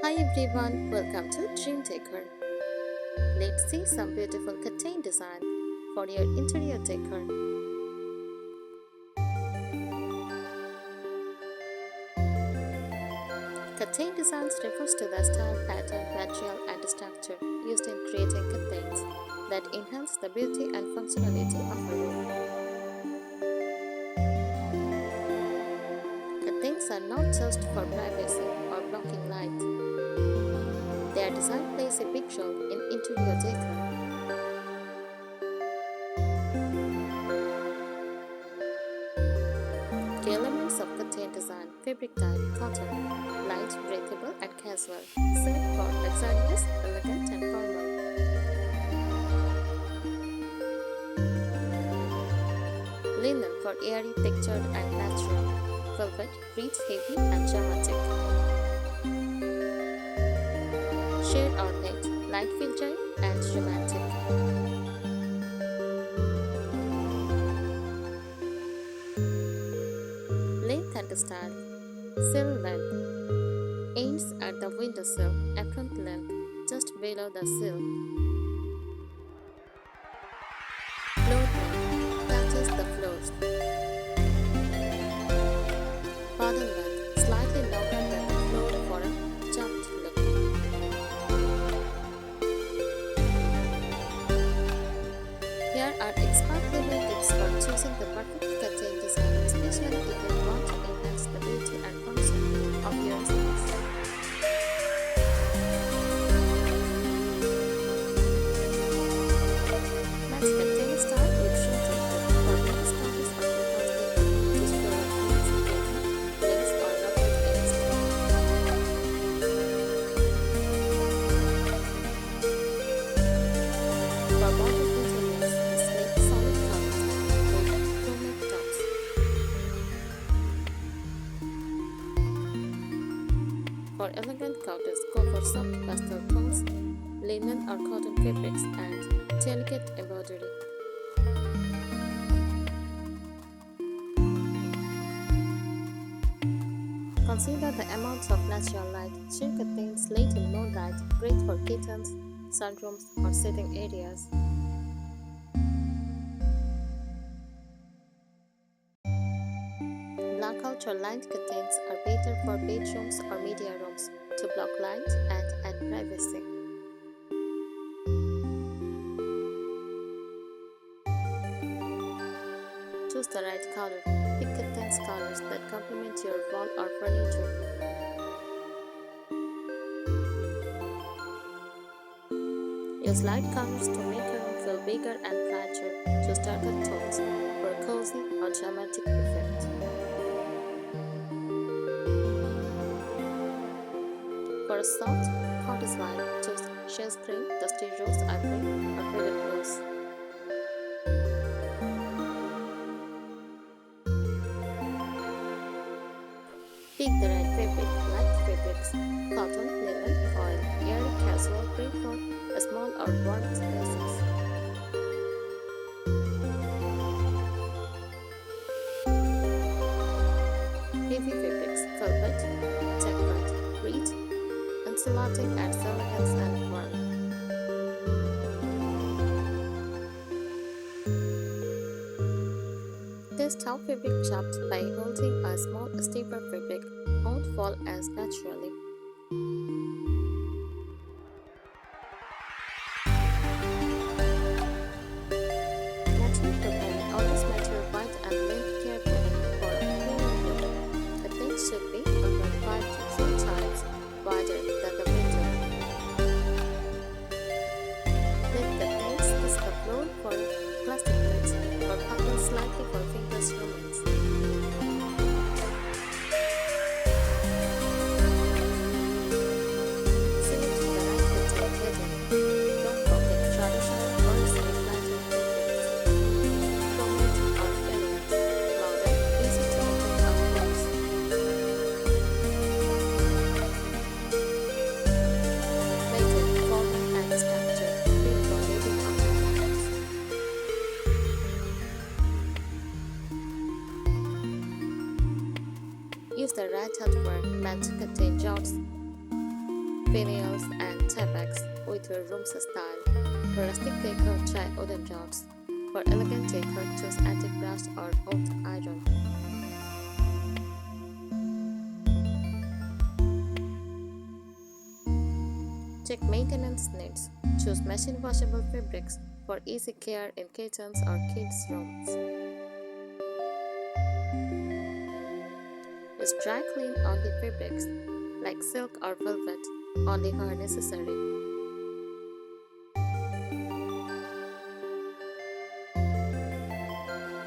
Hi everyone, welcome to Dream Decor. Let's see some beautiful curtain design for your interior decor. Curtain designs refers to the style, pattern, material and structure used in creating curtains that enhance the beauty and functionality of a room. Curtains are not just for privacy or blocking light. Their design plays a big role in interior decor. The elements of curtain design: fabric type cotton, light, breathable and casual, silk for luxurious, elegant and formal. Linen for airy, textured and natural, velvet, rich, heavy and dramatic. Shade or net, light filtering and romantic. Length and style: sill length, ends at the windowsill, apron length, just below the sill. Floor length, touches the floors. Bottom length, slightly longer than the floor for a chopped look. Here are expert level tips for choosing the perfect curtain design, especially if you want to enhance the beauty and function of your space. Match curtain style with shoe decor for many styles or without decor. Choose floral prints, pattern, lace or ruffled ends. For bottom interiors, select solid colors with chromatic tops. For elegant counters, go for soft pastel tones, linen or cotton fabrics, and delicate embroidery. Consider the amounts of natural light. Sheer curtains late in moonlight, great for kitchens, sunrooms, or sitting areas. Blackout or lined curtains are better for bedrooms or media rooms to block light and add privacy. Choose the right color. Pick curtains colors that complement your wall or furniture. Use light colors to make your room feel bigger and brighter. Choose darker tones for a cozy or dramatic effect. For a soft, cozy vibe, choose shades cream, dusty rose, ivory, or faded blues. Pick the right fabric, light fabrics, cotton, linen, foil, airy, casual, great for small or warm spaces. Heavy fabrics, velvet, jacquard, reed, insulating adds elegance and warmth. Test how fabric chopped by holding a small steeper fabric won't fall as naturally. Matching curtain: always match your white and length carefully for a clean look. Curtains should be about 5 to 6 times wider than the window. Let curtains kiss the floor for plastic plates or buckle slightly for fingers romance. Select the right curtain pattern. Don't forget traditional or silk pattern fabrics. Chromatic or elegant, modern, easy to open up close. Pattern, form and structure, great for living on your house. Use the right hardware match curtain jobs. finials, and tapex with your room's style. For rustic decor, try wooden doors. For elegant decor, choose antique brass or old iron. Check maintenance needs. Choose machine washable fabrics for easy care in kitchens or kids' rooms. Use dry clean only fabrics like silk or velvet only where necessary.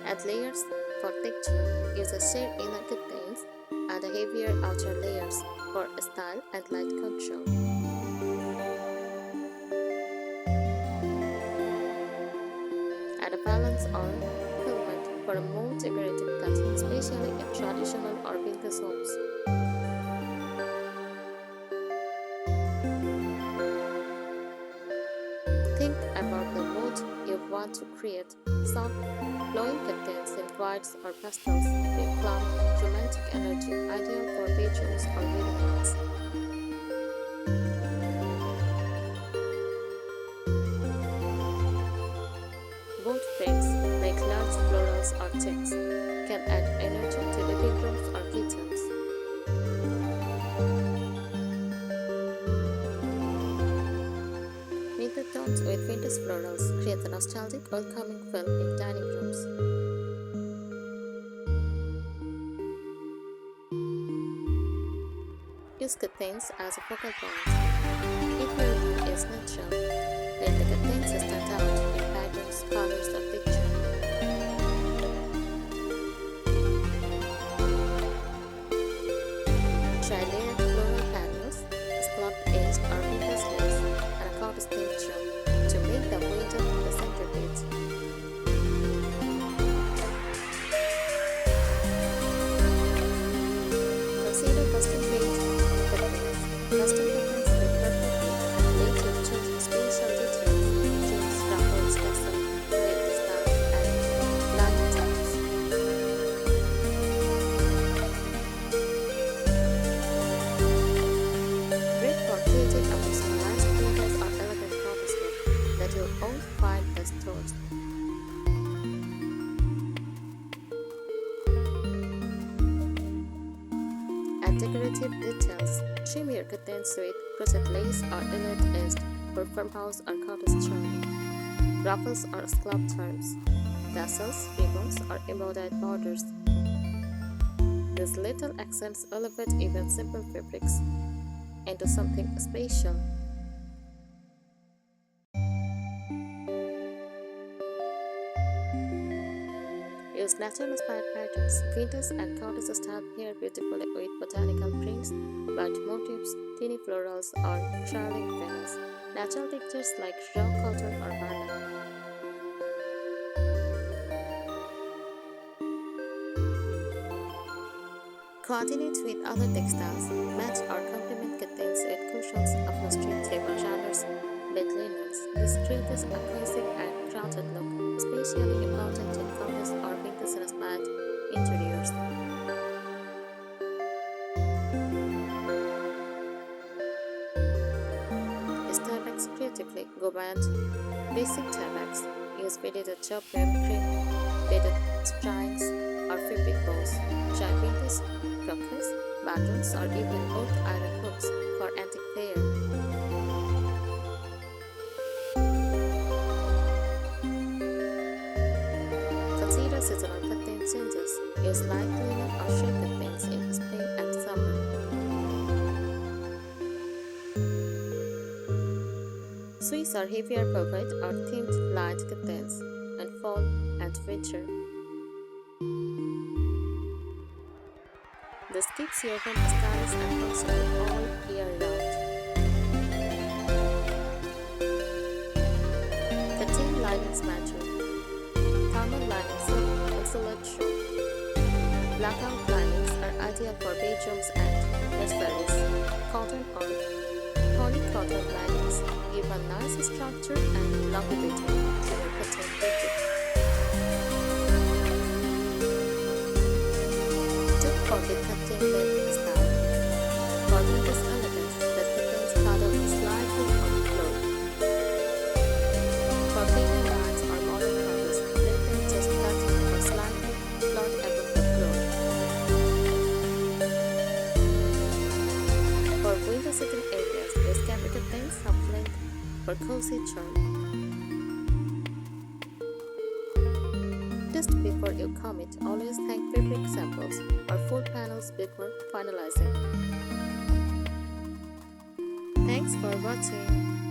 Add layers for texture. Use a sheer inner curtains and a heavier outer layers for style and light control. Add a balance or filament for a more decorative cut, especially in traditional or vintage homes. Think about the mood you want to create. Soft, glowing curtains in whites or pastels will plump romantic energy, ideal for bedrooms or living rooms. Wood frames, like large florals or checks, can add energy to living rooms or kitchens. Neutral tones with vintage florals create a nostalgic, welcoming feel in dining rooms. Use curtains as a focal point. If your room is natural, let the curtains stand out in patterns, colors, or texture. Try layered floral panels, scallop-edged or vintage lace, and a carved sculpture to make the window the centerpiece. Consider custom-made curtains. Custom curtains fit perfectly and let you choose special details, choose ruffles, tassel, red style, and light tops. Great for creating a personalized windows or elegant coffee look that you'll all find the stores. Add decorative details. Trim your curtains with crochet lace or inlaid-edged for farmhouse or cottage charm. Ruffles or scallop charms. Tassels, ribbons, or embroidered borders. These little accents elevate even simple fabrics into something special. Use nature-inspired patterns. Vintage and cottage style pair beautifully with botanical prints, burnt motifs, teeny florals, or trailing veils. Natural textures like raw cotton or banana. Coordinate with other textiles. Match or complement curtains with cushions, upholstery, table runners, bed linens. This creates a cohesive and grounded look, especially important in cottage or vintage-inspired interiors. Use tapex creatively. Go beyond basic tapex. Use beaded job web cream, beaded strings, or fabric bows. Try vintage crocus, buttons, or even old iron hooks for antique fare. Consider seasonal curtain changes. Use light linen or shade curtains in spring and summer. Swiss or heavier velvet or themed light curtains in fall and winter. This keeps your home stylish and functional all year round. Curtain linings matter. Thermal linings help insulate room. Blackout linings are ideal for bedrooms and nurseries. Cotton or polycotton linings give a nice structure and longevity to your curtain fabric. Don't forget curtain length style. For this elegance, the curtains for cozy charm. Just before you commit, always thank fabric samples or full panels before finalizing. Thanks for watching.